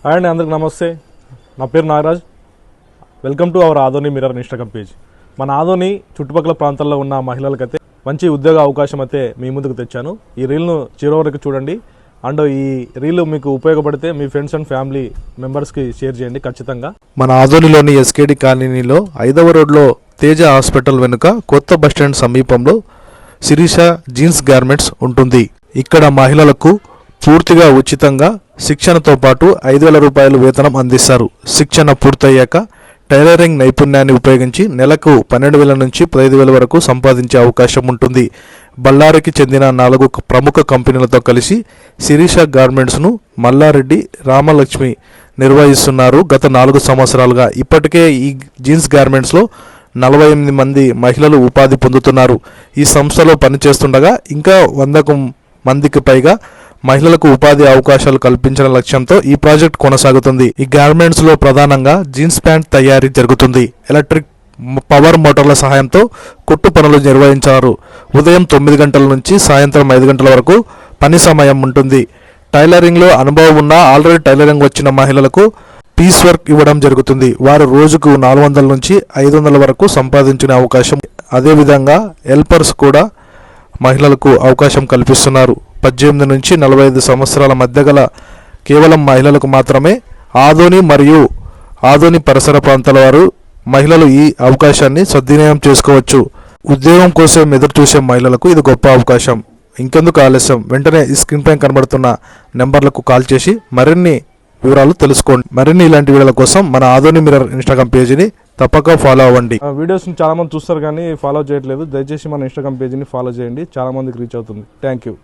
Hi అండి, అందరికి నమస్తే. నా పేరు Nagaraj. Welcome to our Adoni mirror Instagram page. మన ఆదోని చుట్టుపక్కల ప్రాంతాల్లో ఉన్న మహిళలకైతే మంచి ఉద్యోగ అవకాశం అయితే మీ ముందుకు తెచ్చాను. ఈ రీల్ను చివరి వరకు చూడండి. అండ్ ఈ రీల్ మీకు ఉపయోగపడితే మీ ఫ్రెండ్స్ అండ్ ఫ్యామిలీ మెంబర్స్కి షేర్ చేయండి ఖచ్చితంగా. మన ఆదోనిలోని ఎస్కేడి కాలనీలో 5వ రోడ్లో తేజ హాస్పిటల్ వెనుక కొత్త బస్టాండ్ సమీపంలో శిరీష జీన్స్ గార్మెంట్స్ ఉంటుంది. ఇక్కడ మహిళలకు పూర్తిగా ఉచితంగా శిక్షణతో పాటు 5,000 రూపాయలు వేతనం అందిస్తారు. శిక్షణ పూర్తయ్యాక టైలరింగ్ నైపుణ్యాన్ని ఉపయోగించి నెలకు 12,000 నుంచి 15,000 వరకు సంపాదించే అవకాశం ఉంటుంది. బళ్ళారికి చెందిన 4 ప్రముఖ కంపెనీలతో కలిసి శిరీష గార్మెంట్స్ను మల్లారెడ్డి, రామలక్ష్మి నిర్వహిస్తున్నారు. గత 4 సంవత్సరాలుగా ఇప్పటికే ఈ జీన్స్ గార్మెంట్స్లో 48 మంది మహిళలు ఉపాధి పొందుతున్నారు. ఈ సంస్థలో పనిచేస్తుండగా ఇంకా 100 మందికి పైగా మహిళలకు ఉపాధి అవకాశాలు కల్పించిన లక్ష్యంతో ఈ ప్రాజెక్ట్ కొనసాగుతుంది. ఈ గార్మెంట్స్ లో ప్రధానంగా జీన్స్ ప్యాంట్ తయారీ జరుగుతుంది. ఎలక్ట్రిక్ పవర్ మోటార్ల సహాయంతో కుట్టు పనులు నిర్వహించారు. ఉదయం 9 గంటల నుంచి సాయంత్రం 5 గంటల వరకు పని సమయం ఉంటుంది. టైలరింగ్ లో అనుభవం ఉన్న ఆల్రెడీ టైలరింగ్ వచ్చిన మహిళలకు పీస్ వర్క్ ఇవ్వడం జరుగుతుంది. వారు రోజుకు 400 నుంచి 500 వరకు సంపాదించుకునే అవకాశం. అదేవిధంగా హెల్పర్స్ కూడా మహిళలకు అవకాశం కల్పిస్తున్నారు. 18 నుంచి 45 సంవత్సరాల మధ్య గల కేవలం మహిళలకు మాత్రమే ఆదోని మరియు ఆదోని పరిసర ప్రాంతాల వారు మహిళలు ఈ అవకాశాన్ని సద్వినియోగం చేసుకోవచ్చు. ఉద్యోగం కోసం ఎదురు చూసే మహిళలకు ఇది గొప్ప అవకాశం. ఇంకెందుకు ఆలస్యం, వెంటనే ఈ స్క్రీన్ పై కనబడుతున్న నెంబర్లకు కాల్ చేసి మరిన్ని వివరాలు తెలుసుకోండి. మరిన్ని ఇలాంటి వీడియోల కోసం మన ఆదోని మిర్రర్ ఇన్స్టాగ్రామ్ పేజీని తప్పక ఫాలో అవ్వండి. వీడియోస్ని చాలా మంది చూస్తారు కానీ ఫాలో చేయట్లేదు. దయచేసి మన ఇన్స్టాగ్రామ్ పేజీని ఫాలో చేయండి, చాలా మందికి రీచ్ అవుతుంది. Thank you.